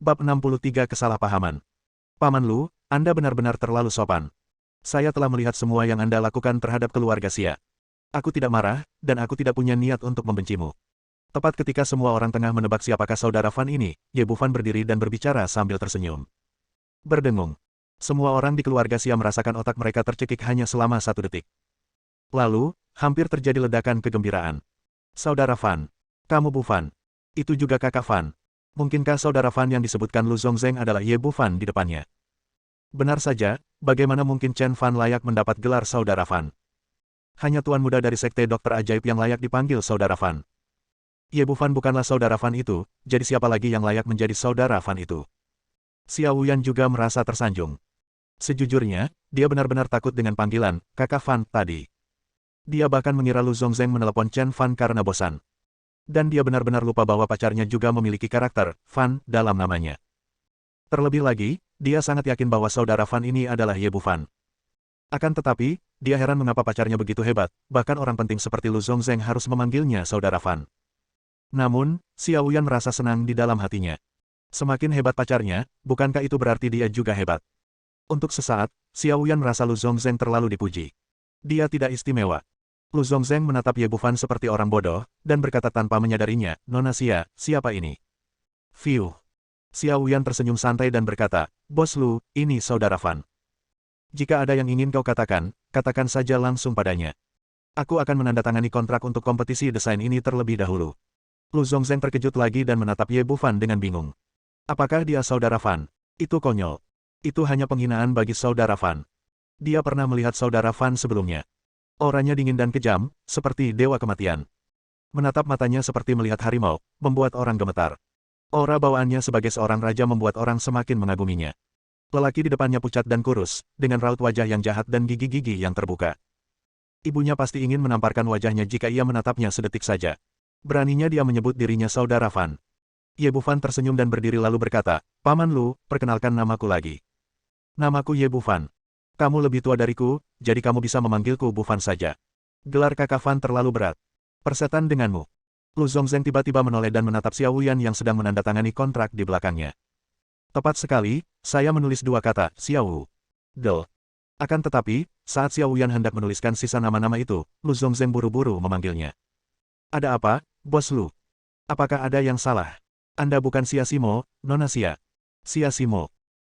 Bab 63 Kesalahpahaman. Paman Lu, Anda benar-benar terlalu sopan. Saya telah melihat semua yang Anda lakukan terhadap keluarga Xia. Aku tidak marah, dan aku tidak punya niat untuk membencimu. Tepat ketika semua orang tengah menebak siapakah saudara Fan ini, Ye Bufan berdiri dan berbicara sambil tersenyum. Berdengung. Semua orang di keluarga Xia merasakan otak mereka tercekik hanya selama 1 detik. Lalu, hampir terjadi ledakan kegembiraan. Saudara Fan. Kamu Bufan. Itu juga kakak Fan. Mungkinkah saudara Fan yang disebutkan Lu Zongzeng adalah Ye Bufan di depannya? Benar saja, bagaimana mungkin Chen Fan layak mendapat gelar saudara Fan? Hanya tuan muda dari sekte dokter ajaib yang layak dipanggil saudara Fan. Ye Bufan bukanlah saudara Fan itu, jadi siapa lagi yang layak menjadi saudara Fan itu? Xiao Wuyan juga merasa tersanjung. Sejujurnya, dia benar-benar takut dengan panggilan kakak Fan tadi. Dia bahkan mengira Lu Zongzeng menelepon Chen Fan karena bosan. Dan dia benar-benar lupa bahwa pacarnya juga memiliki karakter Fan dalam namanya. Terlebih lagi, dia sangat yakin bahwa saudara Fan ini adalah Ye Bufan. Akan tetapi, dia heran mengapa pacarnya begitu hebat, bahkan orang penting seperti Lu Zongzeng harus memanggilnya saudara Fan. Namun, Xiao Wuyan merasa senang di dalam hatinya. Semakin hebat pacarnya, bukankah itu berarti dia juga hebat? Untuk sesaat, Xiao Wuyan merasa Lu Zongzeng terlalu dipuji. Dia tidak istimewa. Lu Zongzeng menatap Ye Bufan seperti orang bodoh, dan berkata tanpa menyadarinya, Nona Xia, siapa ini? Fiu. Xiao Wuyan tersenyum santai dan berkata, Bos Lu, ini saudara Fan. Jika ada yang ingin kau katakan, katakan saja langsung padanya. Aku akan menandatangani kontrak untuk kompetisi desain ini terlebih dahulu. Lu Zongzeng terkejut lagi dan menatap Ye Bufan dengan bingung. Apakah dia saudara Fan? Itu konyol. Itu hanya penghinaan bagi saudara Fan. Dia pernah melihat saudara Fan sebelumnya. Auranya dingin dan kejam, seperti dewa kematian. Menatap matanya seperti melihat harimau, membuat orang gemetar. Aura bawaannya sebagai seorang raja membuat orang semakin mengaguminya. Lelaki di depannya pucat dan kurus, dengan raut wajah yang jahat dan gigi-gigi yang terbuka. Ibunya pasti ingin menamparkan wajahnya jika ia menatapnya sedetik saja. Beraninya dia menyebut dirinya saudara Fan. Ye Bufan tersenyum dan berdiri lalu berkata, Paman Lu, perkenalkan namaku lagi. Namaku Ye Bufan. Kamu lebih tua dariku, jadi kamu bisa memanggilku Bufan saja. Gelar kakak Fan terlalu berat. Persetan denganmu. Lu Zongzeng tiba-tiba menoleh dan menatap Xiao Wuyan yang sedang menandatangani kontrak di belakangnya. Tepat sekali, saya menulis 2 kata, Xiao Wu. Del. Akan tetapi, saat Xiao Wuyan hendak menuliskan sisa nama-nama itu, Lu Zongzeng buru-buru memanggilnya. Ada apa, Bos Lu? Apakah ada yang salah? Anda bukan Xia Simo, Nona Xia. Xia Simo.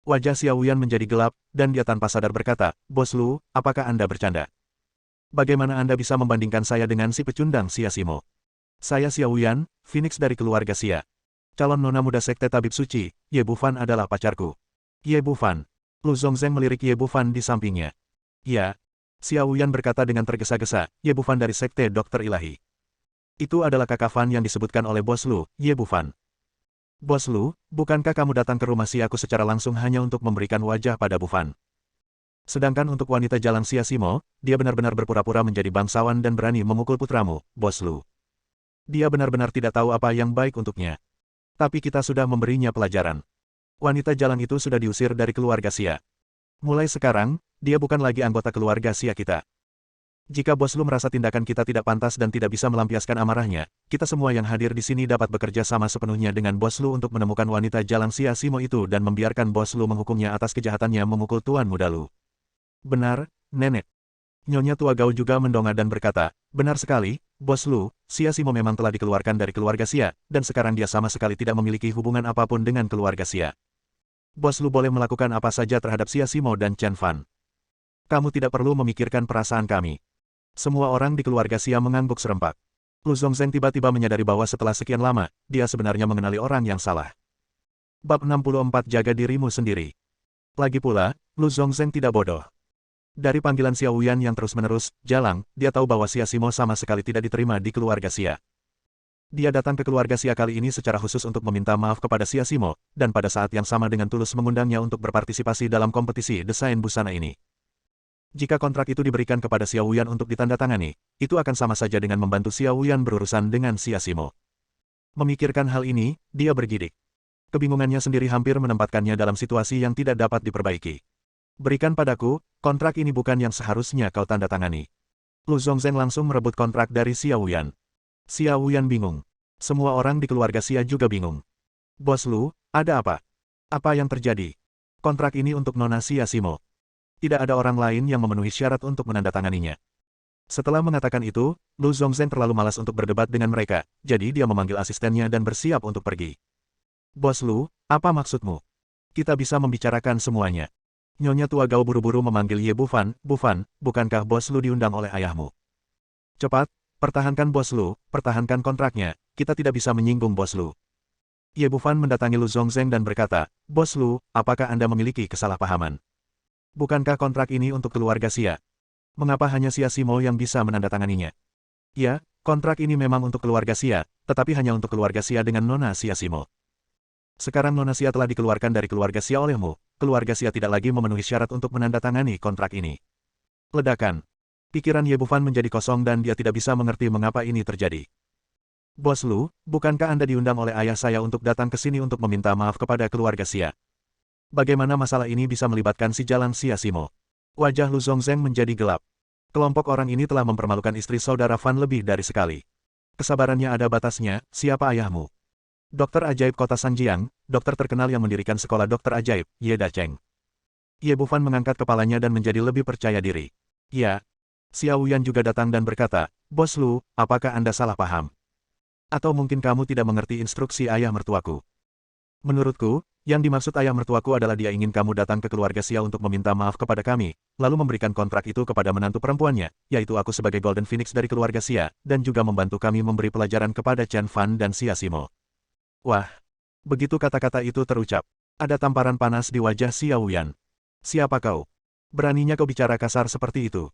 Wajah Xiao Wuyan menjadi gelap, dan dia tanpa sadar berkata, Bos Lu, apakah Anda bercanda? Bagaimana Anda bisa membandingkan saya dengan si pecundang Xia Simo? Saya Xiao Wuyan, Phoenix dari keluarga Xia. Calon nona muda sekte tabib suci, Ye Bufan adalah pacarku. Ye Bufan. Lu Zongzeng melirik Ye Bufan di sampingnya. Ya. Xiao Wuyan berkata dengan tergesa-gesa, Ye Bufan dari sekte dokter ilahi. Itu adalah kakak Fan yang disebutkan oleh Bos Lu, Ye Bufan. Bos Lu, bukankah kamu datang ke rumah Xia aku secara langsung hanya untuk memberikan wajah pada Bufan? Sedangkan untuk wanita jalan Xia Simo, dia benar-benar berpura-pura menjadi bangsawan dan berani memukul putramu, Bos Lu. Dia benar-benar tidak tahu apa yang baik untuknya. Tapi kita sudah memberinya pelajaran. Wanita jalan itu sudah diusir dari keluarga Xia. Mulai sekarang, dia bukan lagi anggota keluarga Xia kita. Jika Bos Lu merasa tindakan kita tidak pantas dan tidak bisa melampiaskan amarahnya, kita semua yang hadir di sini dapat bekerja sama sepenuhnya dengan Bos Lu untuk menemukan wanita jalan Xia Simo itu dan membiarkan Bos Lu menghukumnya atas kejahatannya memukul Tuan Muda Lu. Benar, Nenek. Nyonya Tua Gao juga mendongak dan berkata, benar sekali, Bos Lu, Xia Simo memang telah dikeluarkan dari keluarga Xia, dan sekarang dia sama sekali tidak memiliki hubungan apapun dengan keluarga Xia. Bos Lu boleh melakukan apa saja terhadap Xia Simo dan Chen Fan. Kamu tidak perlu memikirkan perasaan kami. Semua orang di keluarga Xia mengangguk serempak. Lu Zongzeng tiba-tiba menyadari bahwa setelah sekian lama, dia sebenarnya mengenali orang yang salah. Bab 64 Jaga dirimu sendiri. Lagi pula, Lu Zongzeng tidak bodoh. Dari panggilan Xiao Wuyan yang terus-menerus, jalang, dia tahu bahwa Xia Simo sama sekali tidak diterima di keluarga Xia. Dia datang ke keluarga Xia kali ini secara khusus untuk meminta maaf kepada Xia Simo, dan pada saat yang sama dengan tulus mengundangnya untuk berpartisipasi dalam kompetisi desain busana ini. Jika kontrak itu diberikan kepada Xiao Wuyan untuk ditandatangani, itu akan sama saja dengan membantu Xiao Wuyan berurusan dengan Xia Simo. Memikirkan hal ini, dia bergidik. Kebingungannya sendiri hampir menempatkannya dalam situasi yang tidak dapat diperbaiki. Berikan padaku, kontrak ini bukan yang seharusnya kau tandatangani. Lu Zongzeng langsung merebut kontrak dari Xiao Wuyan. Xiao Wuyan bingung. Semua orang di keluarga Xia juga bingung. Bos Lu, ada apa? Apa yang terjadi? Kontrak ini untuk Nona Siasimo. Tidak ada orang lain yang memenuhi syarat untuk menandatanganinya. Setelah mengatakan itu, Lu Zongzhen terlalu malas untuk berdebat dengan mereka, jadi dia memanggil asistennya dan bersiap untuk pergi. Bos Lu, apa maksudmu? Kita bisa membicarakan semuanya. Nyonya Tua Gao buru-buru memanggil Ye Bufan, Bufan, bukankah Bos Lu diundang oleh ayahmu? Cepat, pertahankan Bos Lu, pertahankan kontraknya, kita tidak bisa menyinggung Bos Lu. Ye Bufan mendatangi Lu Zongzhen dan berkata, Bos Lu, apakah Anda memiliki kesalahpahaman? Bukankah kontrak ini untuk keluarga Xia? Mengapa hanya Xia Simo yang bisa menandatanganinya? Ya, kontrak ini memang untuk keluarga Xia, tetapi hanya untuk keluarga Xia dengan Nona Xia Simo. Sekarang Nona Xia telah dikeluarkan dari keluarga Xia olehmu, keluarga Xia tidak lagi memenuhi syarat untuk menandatangani kontrak ini. Ledakan. Pikiran Ye Bufan menjadi kosong dan dia tidak bisa mengerti mengapa ini terjadi. Bos Lu, bukankah Anda diundang oleh ayah saya untuk datang ke sini untuk meminta maaf kepada keluarga Xia? Bagaimana masalah ini bisa melibatkan si Jalan Xia Simo? Wajah Lu Zongzhen menjadi gelap. Kelompok orang ini telah mempermalukan istri saudara Fan lebih dari sekali. Kesabarannya ada batasnya, siapa ayahmu? Dokter ajaib kota Sanjiang, dokter terkenal yang mendirikan sekolah dokter ajaib, Ye Dacheng. Ye Bufan mengangkat kepalanya dan menjadi lebih percaya diri. Ya. Xiao Yan juga datang dan berkata, Bos Lu, apakah Anda salah paham? Atau mungkin kamu tidak mengerti instruksi ayah mertuaku? Menurutku, yang dimaksud ayah mertuaku adalah dia ingin kamu datang ke keluarga Xia untuk meminta maaf kepada kami, lalu memberikan kontrak itu kepada menantu perempuannya, yaitu aku sebagai Golden Phoenix dari keluarga Xia, dan juga membantu kami memberi pelajaran kepada Chen Fan dan Xia Simo. Wah! Begitu kata-kata itu terucap, ada tamparan panas di wajah Xiao Yan. Siapa kau? Beraninya kau bicara kasar seperti itu?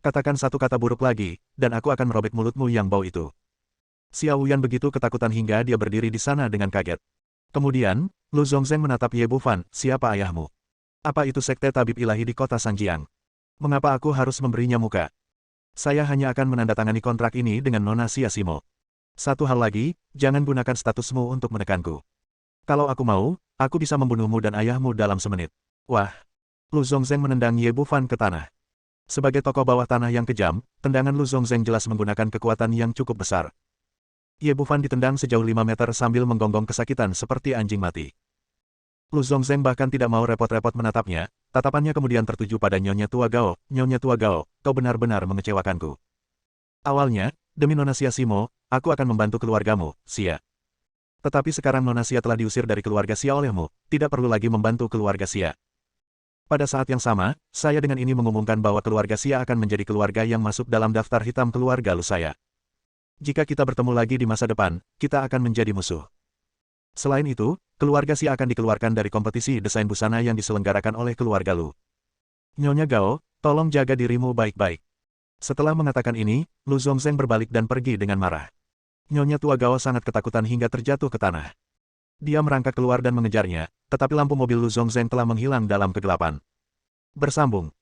Katakan satu kata buruk lagi, dan aku akan merobek mulutmu yang bau itu. Xiao Yan begitu ketakutan hingga dia berdiri di sana dengan kaget. Kemudian, Lu Zongzhen menatap Ye Bufan, siapa ayahmu? Apa itu sekte tabib ilahi di kota Sanjiang? Mengapa aku harus memberinya muka? Saya hanya akan menandatangani kontrak ini dengan Nona Xia Simo. Satu hal lagi, jangan gunakan statusmu untuk menekanku. Kalau aku mau, aku bisa membunuhmu dan ayahmu dalam semenit. Wah! Lu Zongzhen menendang Ye Bufan ke tanah. Sebagai tokoh bawah tanah yang kejam, tendangan Lu Zongzhen jelas menggunakan kekuatan yang cukup besar. Ye Bufan ditendang sejauh 5 meter sambil menggonggong kesakitan seperti anjing mati. Lu Zongzhen bahkan tidak mau repot-repot menatapnya, tatapannya kemudian tertuju pada Nyonya Tua Gao. Nyonya Tua Gao, kau benar-benar mengecewakanku. Awalnya, demi Nona Xia Simo, aku akan membantu keluargamu, Xia. Tetapi sekarang Nona Xia telah diusir dari keluarga Xia olehmu, tidak perlu lagi membantu keluarga Xia. Pada saat yang sama, saya dengan ini mengumumkan bahwa keluarga Xia akan menjadi keluarga yang masuk dalam daftar hitam keluarga Lu saya. Jika kita bertemu lagi di masa depan, kita akan menjadi musuh. Selain itu, keluarga Xia akan dikeluarkan dari kompetisi desain busana yang diselenggarakan oleh keluarga Lu. Nyonya Gao, tolong jaga dirimu baik-baik. Setelah mengatakan ini, Lu Zongzhen berbalik dan pergi dengan marah. Nyonya Tua Gao sangat ketakutan hingga terjatuh ke tanah. Dia merangkak keluar dan mengejarnya, tetapi lampu mobil Lu Zongzhen telah menghilang dalam kegelapan. Bersambung.